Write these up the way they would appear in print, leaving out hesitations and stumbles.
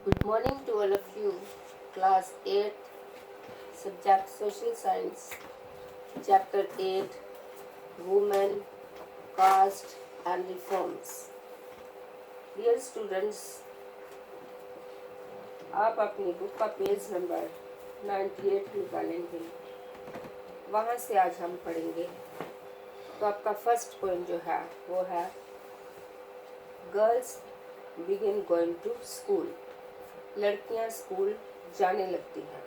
Good morning to all of you. Class 8, subject Social Science, Chapter 8, Women, Caste and Reforms. Dear students, आप अपनी book का page number 98 निकालेंगे। वहाँ से आज हम पढ़ेंगे। तो आपका फर्स्ट पॉइंट जो है वो है girls begin going to school. लड़कियाँ स्कूल जाने लगती हैं।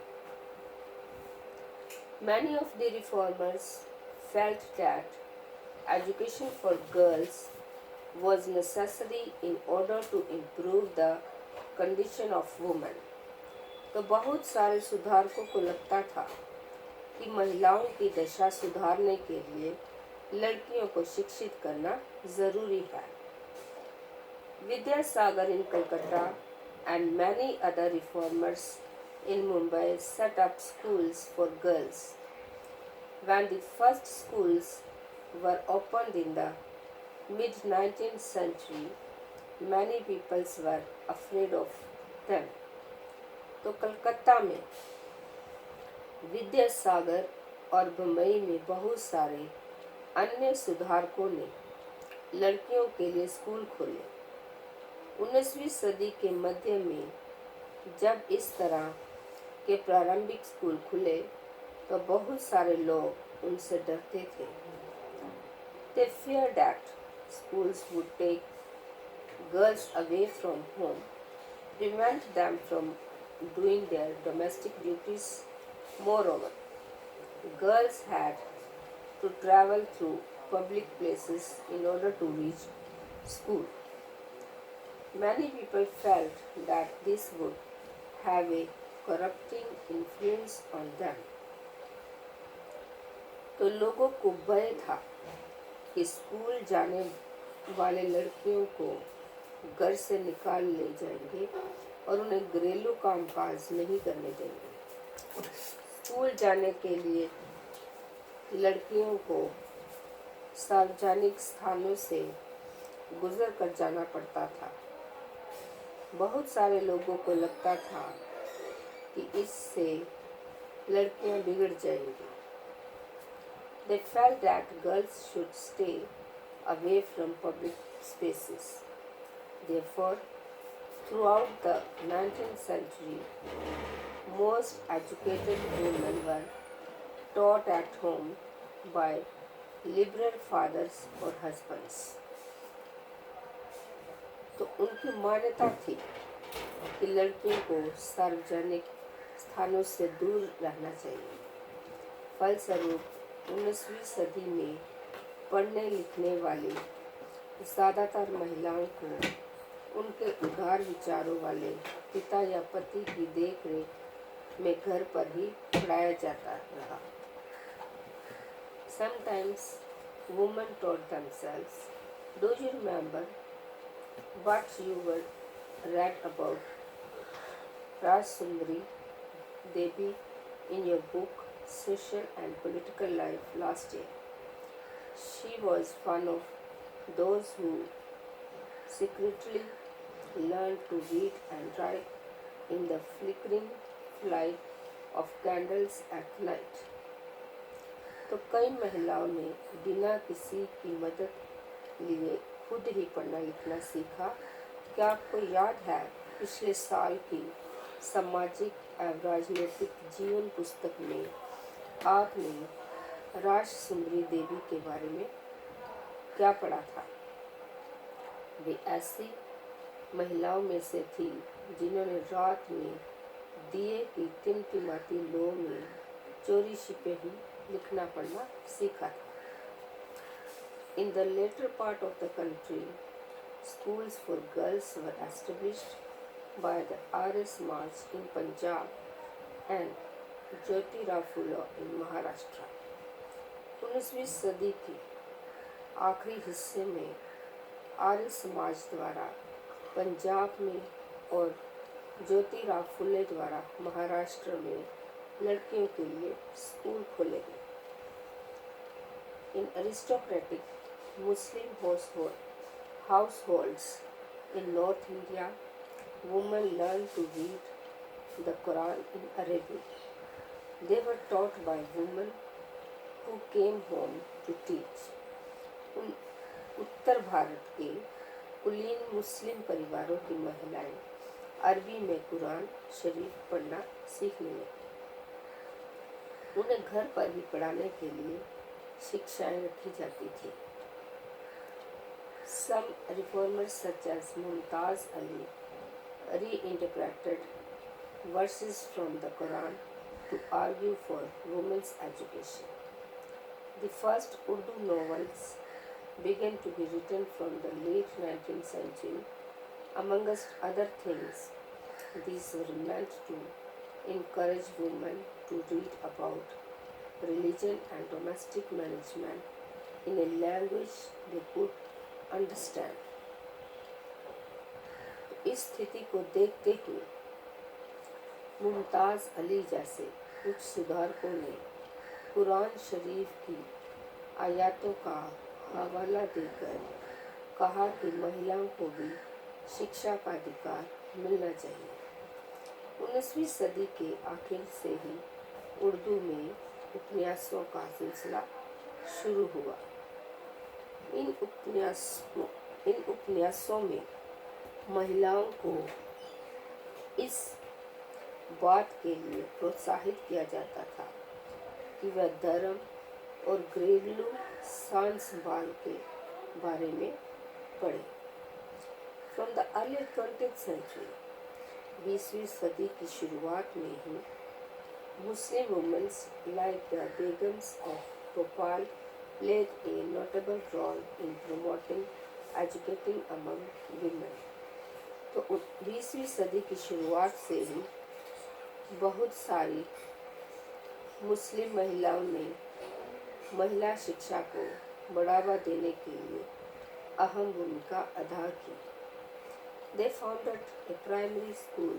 Many of the reformers felt that education for girls was necessary in order to improve the condition of women. तो बहुत सारे सुधारकों को लगता था कि महिलाओं की दशा सुधारने के लिए लड़कियों को शिक्षित करना जरूरी है। Vidyasagar in Calcutta and many other reformers in Mumbai set up schools for girls. When the first schools were opened in the mid-19th century, many people were afraid of them. तो कलकत्ता में विद्यासागर और बम्बई में बहुत सारे अन्य सुधारकों ने लड़कियों के लिए स्कूल खोले। 19वीं सदी के मध्य में जब इस तरह के प्रारंभिक स्कूल खुले तो बहुत सारे लोग उनसे डरते थे। They feared that schools would take girls away from home, prevent them from doing their domestic duties. Moreover, girls had to travel through public places in order to reach school. Many people felt that this would have a corrupting influence on them. तो लोगों को भय था कि school जाने वाले लड़कियों को घर से निकाल ले जाएंगे और उन्हें घरेलू कामकाज नहीं करने देंगे। स्कूल जाने के लिए लड़कियों को सार्वजनिक स्थानों से गुजर कर जाना पड़ता था। बहुत सारे लोगों को लगता था कि इससे लड़कियां बिगड़ जाएंगी। They felt that girls should stay away from public spaces. Therefore, throughout the 19th century, most educated women were taught at home by liberal fathers or husbands. तो उनकी मान्यता थी कि लड़कियों को सार्वजनिक स्थानों से दूर रहना चाहिए। फलस्वरूप 19वीं सदी में पढ़ने लिखने वाली ज़्यादातर महिलाओं को उनके उदार विचारों वाले पिता या पति की देखरेख में घर पर ही पढ़ाया जाता रहा। Sometimes women taught themselves. Do you remember what you were read about Rajsundari Devi in your book Social and Political Life last year? She was one of those who secretly learned to read and write in the flickering light of candles at night. तो कई महिलाओं ने बिना किसी की मदद लिए खुद ही पढ़ना लिखना सीखा। क्या आपको याद है पिछले साल की सामाजिक एवं राजनीतिक जीवन पुस्तक में आपने राजसुंदरी देवी के बारे में क्या पढ़ा था? वे ऐसी महिलाओं में से थी जिन्होंने रात में दिए की टिमटिमाती लौ में चोरी छिपे ही लिखना पढ़ना सीखा था। In the later part of the country, schools for girls were established by the R.S. March in Punjab and Jyotirao Phule in Maharashtra. 19वीं सदी के आखिरी हिस्से में आर्य समाज द्वारा पंजाब में और ज्योतिराव फुले द्वारा महाराष्ट्र में लड़कियों के लिए स्कूल खोले गए। In aristocratic Muslim households in North India, women learned to read the Quran in Arabic. They were taught by women who came home to teach. उन उत्तर भारत के कुलीन मुस्लिम परिवारों की महिलाएं अरबी में कुरान शरीफ पढ़ना सीखने लगी। उन्हें घर पर ही पढ़ाने के लिए शिक्षाएं रखी जाती थी। Some reformers such as Mumtaz Ali reinterpreted verses from the Quran to argue for women's education. The first Urdu novels began to be written from the late 19th century. Amongst other things, these were meant to encourage women to read about religion and domestic management in a language they could understand. इस स्थिति को देखते हुए मुमताज़ अली जैसे कुछ सुधारकों ने कुरान शरीफ की आयतों का हवाला देकर कहा कि महिलाओं को भी शिक्षा का अधिकार मिलना चाहिए। 19वीं सदी के आखिर से ही उर्दू में उपन्यासों का सिलसिला शुरू हुआ। इन उपन्यासों में महिलाओं को इस बात के लिए प्रोत्साहित किया जाता था कि वह धर्म और घरेलू शान संभाल के बारे में पढ़े। From the early 20th century, 20वीं सदी की शुरुआत में ही Muslim women's like the Begums of Bhopal played a notable role in promoting educating among women. तो 20वीं सदी की शुरुआत से ही बहुत सारी मुस्लिम महिलाओं ने महिला शिक्षा को बढ़ावा देने के लिए अहम भूमिका अदा की। They founded a primary school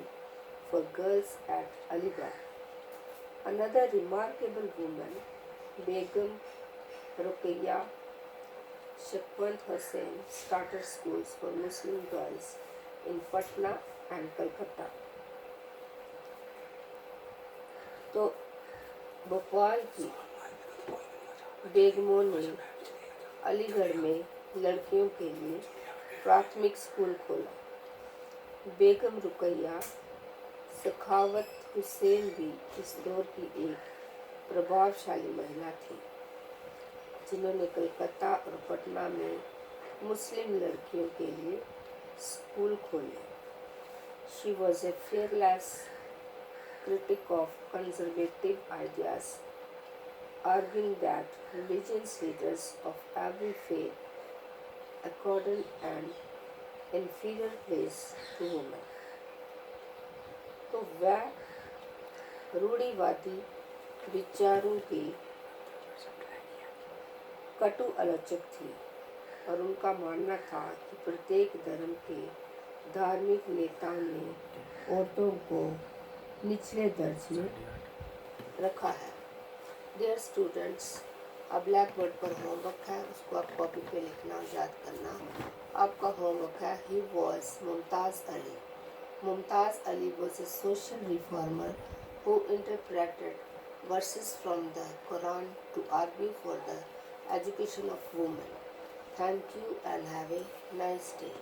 for girls at Aligarh. Another remarkable woman, Begum Ruqayya Shakwant Hussain, started schools for Muslim girls in Patna and Calcutta. तो भोपाल की बेगमों ने अलीगढ़ में लड़कियों के लिए प्राथमिक स्कूल खोला। बेगम रुकैया सखावत हुसैन भी इस दौर की एक प्रभावशाली महिला थी, जिन्होंने कलकत्ता और पटना में मुस्लिम लड़कियों के लिए स्कूल खोले। She was a fearless critic of conservative ideas, arguing that religious leaders of every faith accorded an inferior place to women. तो वह रूढ़िवादी विचारों की कटु आलोचक थी और उनका मानना था कि प्रत्येक धर्म के धार्मिक नेताओं ने औरतों को निचले दर्जे में रखा है। डियर स्टूडेंट्स, अब ब्लैक बोर्ड पर होमवर्क है, उसको आप कॉपी पे लिखना और याद करना। आपका होमवर्क है he was Mumtaz Ali. Mumtaz Ali was a social reformer who interpreted verses from the Quran to argue for the education of women. Thank you and have a nice day.